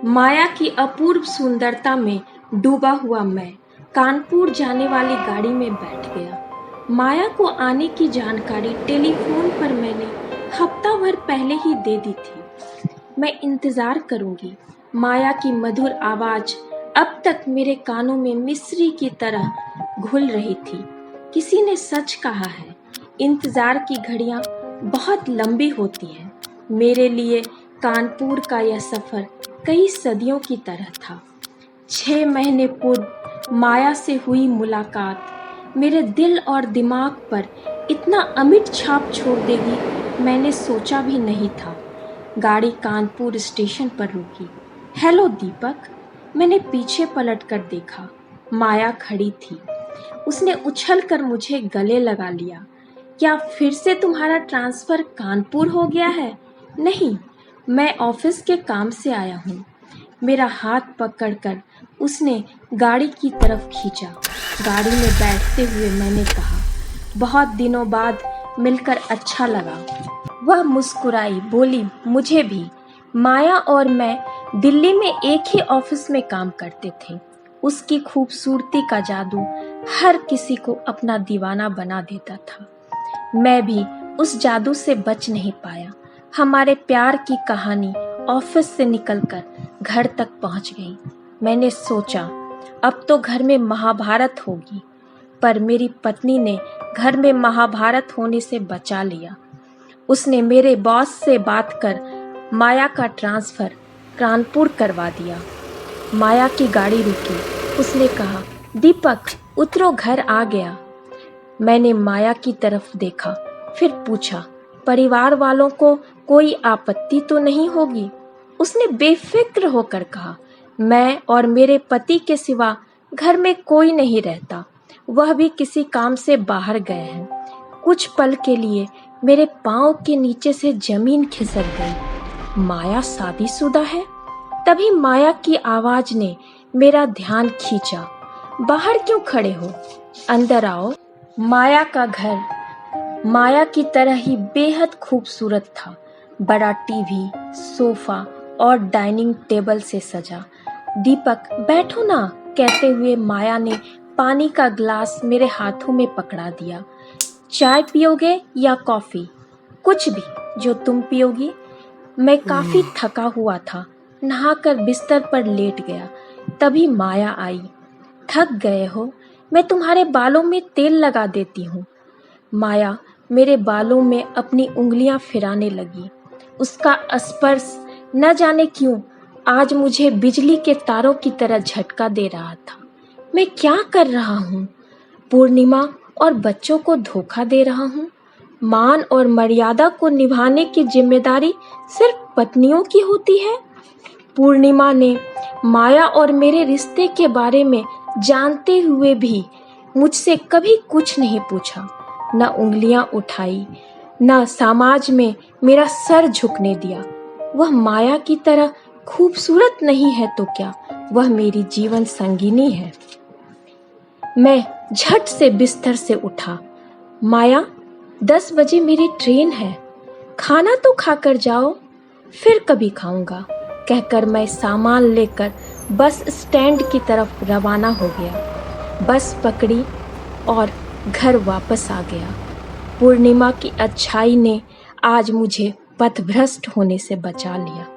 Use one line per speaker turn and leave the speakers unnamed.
माया की अपूर्व सुंदरता में डूबा हुआ मैं कानपुर जाने वाली गाड़ी में बैठ गया। माया को आने की जानकारी टेलीफोन पर मैंने हफ्ता भर पहले ही दे दी थी। मैं इंतजार करूंगी। माया की मधुर आवाज अब तक मेरे कानों में मिश्री की तरह घुल रही थी। किसी ने सच कहा है, इंतजार की घड़ियां बहुत लंबी होती हैं। मेरे लिए कानपुर का यह सफर कई सदियों की तरह था। 6 महीने पूर्व माया से हुई मुलाकात मेरे दिल और दिमाग पर इतना अमिट छाप छोड़ देगी, मैंने सोचा भी नहीं था। गाड़ी कानपुर स्टेशन पर रुकी। हेलो दीपक, मैंने पीछे पलट कर देखा। माया खड़ी थी। उसने उछलकर मुझे गले लगा लिया। क्या फिर से तुम्हारा ट्रांसफर कानपुर हो गया है? नहीं, मैं ऑफिस के काम से आया हूँ। मेरा हाथ पकड़कर उसने गाड़ी की तरफ खींचा। गाड़ी में बैठते हुए मैंने कहा, बहुत दिनों बाद मिलकर अच्छा लगा। वह मुस्कुराई, बोली, मुझे भी। माया और मैं दिल्ली में एक ही ऑफिस में काम करते थे। उसकी खूबसूरती का जादू हर किसी को अपना दीवाना बना देता था। मैं भी उस जादू से बच नहीं पाया। हमारे प्यार की कहानी ऑफिस से निकलकर घर तक पहुंच गई। मैंने सोचा अब तो घर में महाभारत होगी, पर मेरी पत्नी ने घर में महाभारत होने से बचा लिया। उसने मेरे बॉस से बात कर माया का ट्रांसफर कानपुर करवा दिया। माया की गाड़ी रुकी। उसने कहा, दीपक उतरो, घर आ गया। मैंने माया की तरफ देखा, फिर पूछा, परिवार वालों को कोई आपत्ति तो नहीं होगी? उसने बेफिक्र होकर कहा, मैं और मेरे पति के सिवा घर में कोई नहीं रहता। वह भी किसी काम से बाहर गए हैं। कुछ पल के लिए मेरे पांव के नीचे से जमीन खिसक गई। माया शादीशुदा है? तभी माया की आवाज ने मेरा ध्यान खींचा। बाहर क्यों खड़े हो? अंदर आओ। माया का घर माया की तरह ही बेहद खूबसूरत था। बड़ा टीवी, सोफा और डाइनिंग टेबल से सजा। दीपक बैठो ना, कहते हुए माया ने पानी का ग्लास मेरे हाथों में पकड़ा दिया। चाय पियोगे या कॉफी? कुछ भी, जो तुम पियोगी। मैं काफी थका हुआ था, नहाकर बिस्तर पर लेट गया। तभी माया आई। थक गए हो? मैं तुम्हारे बालों में तेल लगा देती हूँ। माया मेरे बालों में अपनी उंगलियां फिराने लगी। उसका स्पर्श न जाने क्यों आज मुझे बिजली के तारों की तरह झटका दे रहा था। मैं क्या कर रहा हूँ? पूर्णिमा और बच्चों को धोखा दे रहा हूँ। मान और मर्यादा को निभाने की जिम्मेदारी सिर्फ पत्नियों की होती है। पूर्णिमा ने माया और मेरे रिश्ते के बारे में जानते हुए भी मुझसे कभी कुछ नहीं पूछा, न उंगलियां उठाई, न समाज में मेरा सर झुकने दिया। वह माया की तरह खूबसूरत नहीं है तो क्या, वह मेरी जीवन संगिनी है। मैं झट से बिस्तर से उठा। माया, 10 बजे मेरी ट्रेन है, खाना तो खाकर जाओ, फिर कभी खाऊंगा, कहकर मैं सामान लेकर बस स्टैंड की तरफ रवाना हो गया। बस पकड़ी और घर वापस आ गया। पूर्णिमा की अच्छाई ने आज मुझे पथभ्रष्ट होने से बचा लिया।